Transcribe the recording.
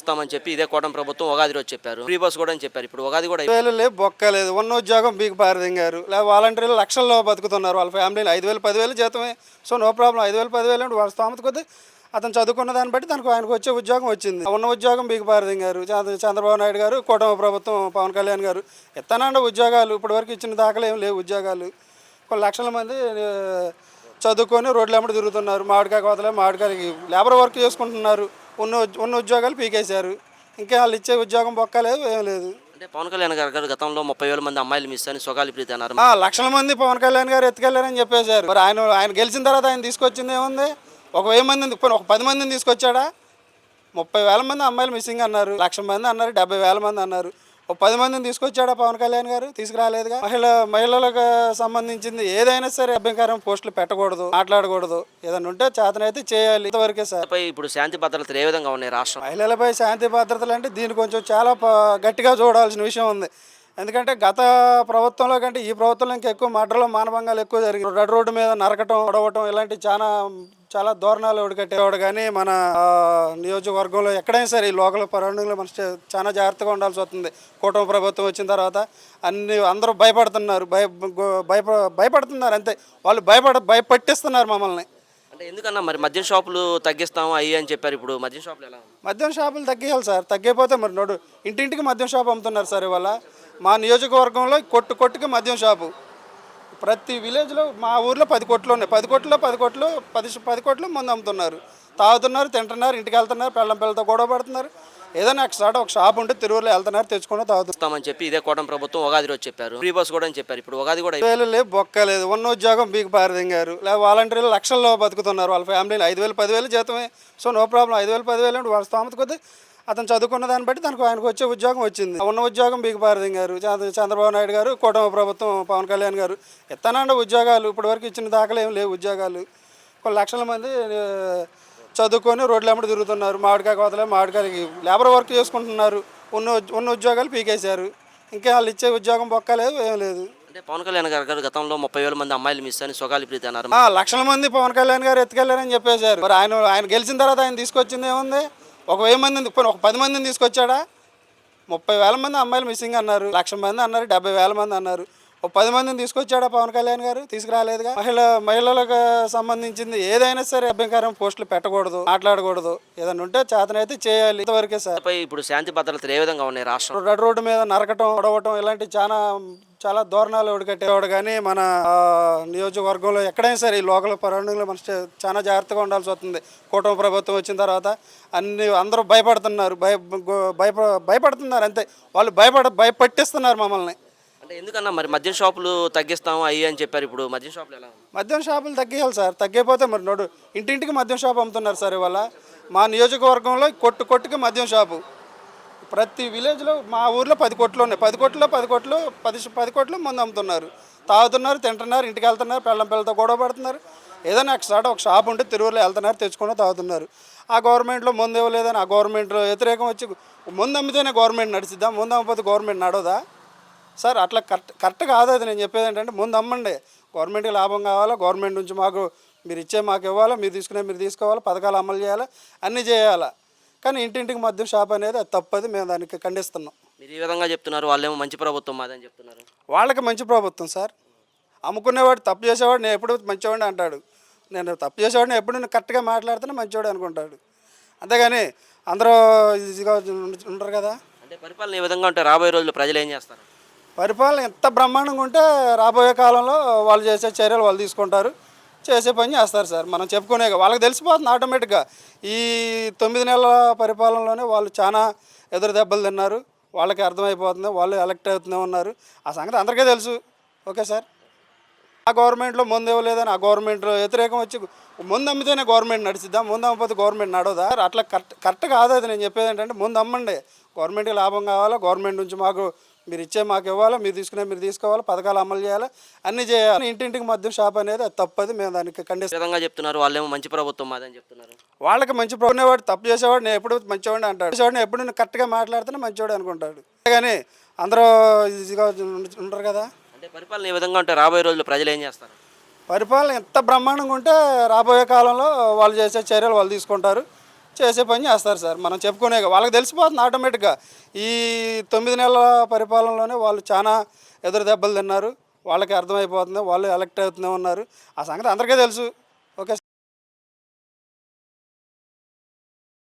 ఇస్తామని చెప్పి ఇదే కూటమి ప్రభుత్వం ఉగాది రోజు చెప్పారు. ఫ్రీ బస్ కూడా అని చెప్పారు. ఇప్పుడు ఉగాది కూడా వేలు లేవు, బొక్క లేదు. ఉన్న ఉద్యోగం బీకి పారదింగారు. లేదా వాలంటీర్లు లక్షల్లో బతుకుతున్నారు. వాళ్ళ ఫ్యామిలీలు 5,000 10,000 జీతమే. So no problem. 5,000 10,000 అంటే వాళ్ళ స్తోమత కొద్దీ అతను చదువుకున్న దాన్ని బట్టి ఆయనకు వచ్చే ఉద్యోగం వచ్చింది. ఉన్న ఉద్యోగం బీకి పారదింగారు. చంద్రబాబు నాయుడు గారు, కూటమి ప్రభుత్వం, పవన్ కళ్యాణ్ గారు ఎత్తనండి ఉద్యోగాలు. ఇప్పటివరకు ఇచ్చిన దాఖలు ఏం లేవు ఉద్యోగాలు. కొన్ని లక్షల మంది చదువుకొని రోడ్ల వెంబడి తిరుగుతున్నారు. మామిడికాయ కోతలే మామిడికాయలకి లేబర్ వర్క్ చేసుకుంటున్నారు. ఉన్న ఉద్యోగాలు పీకేశారు. ఇంకా వాళ్ళు ఇచ్చే ఉద్యోగం బొక్క లేదు, ఏం లేదు. అంటే పవన్ కళ్యాణ్ గారు గతంలో 30,000 మంది అమ్మాయిలు మిస్ అని సొగాలి ప్రీతి అన్నారు. లక్షల మంది పవన్ కళ్యాణ్ గారు ఎత్తుకెళ్లారని చెప్పేశారు. మరి ఆయన గెలిచిన తర్వాత ఆయన తీసుకొచ్చింది ఏముంది? ఒక 1000 మందిని, ఒక 10 మందిని తీసుకొచ్చాడా? 30,000 మంది అమ్మాయిలు మిస్సింగ్ అన్నారు. 1,00,000 మంది అన్నారు, 70,000 మంది అన్నారు. ఒక 10 మందిని తీసుకొచ్చాడా పవన్ కళ్యాణ్ గారు? తీసుకురాలేదుగా. మహిళలకు సంబంధించింది ఏదైనా సరే అభ్యంకరం పోస్టులు పెట్టకూడదు, మాట్లాడకూడదు. ఏదైనా ఉంటే చేతనైతే చేయాలి. ఇంతవరకే సార్. ఇప్పుడు శాంతి భద్రతలు ఏ విధంగా ఉన్నాయి రాష్ట్రం? మహిళలపై శాంతి భద్రతలు అంటే దీన్ని కొంచెం చాలా గట్టిగా చూడాల్సిన విషయం ఉంది. ఎందుకంటే గత ప్రభుత్వంలో కంటే ఈ ప్రభుత్వంలో ఇంకా ఎక్కువ మర్డర్లు, మానభంగాలు ఎక్కువ జరిగింది. రోడ్డు మీద నరకటం, ఒడవటం ఇలాంటి చాలా దారుణాలు ఒడికట్టేవాడు. కానీ మన నియోజకవర్గంలో ఎక్కడైనా సరే ఈ లోకల్ పరౌండింగ్లో మన చాలా జాగ్రత్తగా ఉండాల్సి వస్తుంది. కూటమి ప్రభుత్వం వచ్చిన తర్వాత అందరూ భయపడుతున్నారు. భయపడుతున్నారు అంతే. వాళ్ళు భయపట్టిస్తున్నారు మమ్మల్ని. అంటే ఎందుకన్నా మరి మద్యం షాపులు తగ్గిస్తాము అయ్యి అని చెప్పారు. ఇప్పుడు మద్యం షాపులు ఎలా? మద్యం షాపులు తగ్గియాలి సార్. తగ్గిపోతే మరి ఇంటింటికి మద్యం షాపు అమ్ముతున్నారు సార్. ఇవాళ మా నియోజకవర్గంలో కొట్టుకి మద్యం షాపు ప్రతి విలేజ్లో. మా ఊర్లో 10 కొట్లు ఉన్నాయి. 10 కొట్లు మందు అమ్ముతున్నారు. తాగుతున్నారు, తింటున్నారు, ఇంటికి వెళ్తున్నారు, పిల్లలతో గొడవ పడుతున్నారు. ఏదైనా ఒక షాప్ ఉంటే తిరువురులో వెళ్తున్నారు, తెచ్చుకుని తాగుతామని చెప్పి ఇదే కూటమి ప్రభుత్వం ఉగాది రోజు చెప్పారు. ఫ్రీ బస్ కూడా అని చెప్పారు. ఇప్పుడు ఉగాది కూడా వేలు లేవు, బొక్క లేదు. ఉన్న ఉద్యోగం బీకి పారదింగారు. లేదా వాలంటీర్లు లక్షల్లో బతుకుతున్నారు. వాళ్ళ ఫ్యామిలీలు 5,000 10,000 జీతమే. So no problem. 5,000 10,000 అంటే వాళ్ళ స్తోమత కొద్దీ అతను చదువుకున్న దాన్ని బట్టి ఆయనకు వచ్చే ఉద్యోగం వచ్చింది. ఉన్న ఉద్యోగం బీకి పారదింగారు. చంద్రబాబు నాయుడు గారు, కూటమి ప్రభుత్వం, పవన్ కళ్యాణ్ గారు ఎత్తనండి ఉద్యోగాలు. ఇప్పటివరకు ఇచ్చిన దాఖలు ఏం లేవు ఉద్యోగాలు. కొన్ని లక్షల మంది చదువుకొని రోడ్ల వెంబడి తిరుగుతున్నారు. మామిడికాయ కోతలే మామిడికాయలకి లేబర్ వర్క్ చేసుకుంటున్నారు. ఉన్న ఉద్యోగాలు పీకేశారు. ఇంకా వాళ్ళు ఇచ్చే ఉద్యోగం బొక్క లేదు, ఏం లేదు. అంటే పవన్ కళ్యాణ్ గారు గతంలో 30,000 మంది అమ్మాయిలు మిస్ అని సొగాలి ప్రీతి అన్నారు. 1,00,000 మంది పవన్ కళ్యాణ్ గారు ఎత్తుకెళ్లారని చెప్పేశారు. మరి ఆయన గెలిచిన తర్వాత ఆయన తీసుకొచ్చింది ఏముంది? ఒక 1000 మందిని, ఒక 10 మందిని తీసుకొచ్చాడా? 30,000 మంది అమ్మాయిలు మిస్సింగ్ అన్నారు. 1,00,000 మంది అన్నారు, 70,000 మంది అన్నారు. ఒక 10 మందిని తీసుకొచ్చాడా పవన్ కళ్యాణ్ గారు? తీసుకురాలేదుగా. మహిళలకు సంబంధించింది ఏదైనా సరే అభ్యంకరం పోస్టులు పెట్టకూడదు, మాట్లాడకూడదు. ఏదైనా ఉంటే చేతనైతే చేయాలి. ఇంతవరకే సార్. ఇప్పుడు శాంతి భద్రతలు ఏ విధంగా ఉన్నాయి రాష్ట్రం? రోడ్డు మీద నరకటం, ఒడవటం ఇలాంటి చాలా దారుణాలు ఒడికట్టేవాడు. కానీ మన నియోజకవర్గంలో ఎక్కడైనా సరే ఈ లోకల్ పరౌండింగ్లో మన చాలా జాగ్రత్తగా ఉండాల్సి వస్తుంది. కూటమి ప్రభుత్వం వచ్చిన తర్వాత అందరూ భయపడుతున్నారు. భయపడుతున్నారు అంతే. వాళ్ళు భయపట్టిస్తున్నారు మమ్మల్ని. అంటే ఎందుకన్నా మరి మద్యం షాపులు తగ్గిస్తాము అయ్యి అని చెప్పారు. ఇప్పుడు మద్యం షాపులు ఎలా? మద్యం షాపులు తగ్గియాలి సార్. తగ్గిపోతే మరి ఇంటింటికి మద్యం షాపు అమ్ముతున్నారు సార్. ఇవాళ మా నియోజకవర్గంలో కొట్టుకి మద్యం షాపు ప్రతి విలేజ్లో. మా ఊర్లో 10 కొట్లు ఉన్నాయి. 10 కొట్లు మందు అమ్ముతున్నారు. తాగుతున్నారు, తింటున్నారు, ఇంటికి వెళ్తున్నారు, పిల్లలతో గొడవ పడుతున్నారు. ఏదైనా ఒక షాప్ ఉంటే తిరువురులో వెళ్తున్నారు, తెచ్చుకుని తాగుతున్నారు. ఆ గవర్నమెంట్లో ముందు ఇవ్వలేదని ఆ గవర్నమెంట్లో వ్యతిరేకం వచ్చి ముందు అమ్మితేనే గవర్నమెంట్ నడిచిద్దాం, ముందు అమ్మకపోతే గవర్నమెంట్ నడవదా సార్? అట్లా కరెక్ట్ కాదు. అది నేను చెప్పేది ఏంటంటే ముందు అమ్మండి. గవర్నమెంట్కి లాభం కావాలా, గవర్నమెంట్ నుంచి మీరు ఇచ్చే మాకు ఇవ్వాలా, మీరు తీసుకోవాలా, పథకాలు అమలు చేయాలా, అన్నీ చేయాలా. కానీ ఇంటింటికి మద్యం షాప్ అనేది అది తప్పది. మేము దానికి ఖండిస్తున్నాం. మీరు ఈ విధంగా చెప్తున్నారు, వాళ్ళేమో మంచి ప్రభుత్వం మాదని చెప్తున్నారు. వాళ్ళకి మంచి ప్రభుత్వం సార్. అమ్ముకునేవాడు, తప్పు చేసేవాడు నేను ఎప్పుడు మంచివాడిని అంటాడు. నేను తప్పు చేసేవాడిని ఎప్పుడు నేను కరెక్ట్గా మాట్లాడితేనే మంచివాడు అనుకుంటాడు. అంతేగాని అందరూ ఇదిగా ఉంటారు కదా. అంటే పరిపాలన ఏ విధంగా ఉంటే రాబోయే రోజుల్లో ప్రజలు ఏం చేస్తారు? పరిపాలన ఎంత బ్రహ్మాండంగా ఉంటే రాబోయే కాలంలో వాళ్ళు చేసే చర్యలు వాళ్ళు తీసుకుంటారు, చేసే పని చేస్తారు సార్. మనం చెప్పుకునే వాళ్ళకి తెలిసిపోతుంది ఆటోమేటిక్గా. ఈ 9 నెలల పరిపాలనలోనే వాళ్ళు చాలా ఎదురు దెబ్బలు తిన్నారు. వాళ్ళకి అర్థమైపోతుంది. వాళ్ళు ఎలక్ట్ అవుతూనే ఉన్నారు. ఆ సంగతి అందరికీ తెలుసు. Okay sir. ఆ గవర్నమెంట్లో ముందు ఇవ్వలేదని ఆ గవర్నమెంట్లో వ్యతిరేకం వచ్చి ముందు అమ్మితేనే గవర్నమెంట్ నడిచిద్దాం, ముందు అమ్మకపోతే గవర్నమెంట్ నడవదా? అట్లా కరెక్ట్ కాదు. అది నేను చెప్పేది ఏంటంటే ముందు అమ్మండి. గవర్నమెంట్కి లాభం కావాలా, గవర్నమెంట్ నుంచి మీరు ఇచ్చే మాకు ఇవ్వాలా, మీరు తీసుకోవాలా, పథకాలు అమలు చేయాలా, అన్నీ చేయాలి. ఇంటింటికి మద్యం షాప్ అనేది అది తప్పది. మేము దానికి ఖండితంగా చెప్తున్నారు. వాళ్ళేమో మంచి ప్రభుత్వం మాదని చెప్తున్నారు. వాళ్ళకి మంచి ప్రభుత్వం. తప్పు చేసేవాడు నేను ఎప్పుడు మంచివాడిని అంటాడు. చేసేవాడిని ఎప్పుడు నేను కరెక్ట్గా మాట్లాడితేనే మంచివాడు అనుకుంటాడు. కానీ అందరూ ఇదిగా ఉంటారు కదా. అంటే పరిపాలన ఏ విధంగా ఉంటే రాబోయే రోజుల్లో ప్రజలు ఏం చేస్తారు? పరిపాలన ఎంత బ్రహ్మాండంగా ఉంటే రాబోయే కాలంలో వాళ్ళు చేసే చర్యలు వాళ్ళు తీసుకుంటారు, చేసే పని చేస్తారు సార్. మనం చెప్పుకునే వాళ్ళకి తెలిసిపోతుంది ఆటోమేటిక్గా. ఈ 9 నెలల పరిపాలనలోనే వాళ్ళు చాలా ఎదురు దెబ్బలు తిన్నారు. వాళ్ళకి అర్థమైపోతుంది, వాళ్ళు ఎలక్ట్ అవుతూనే ఉన్నారు. ఆ సంగతి అందరికీ తెలుసు.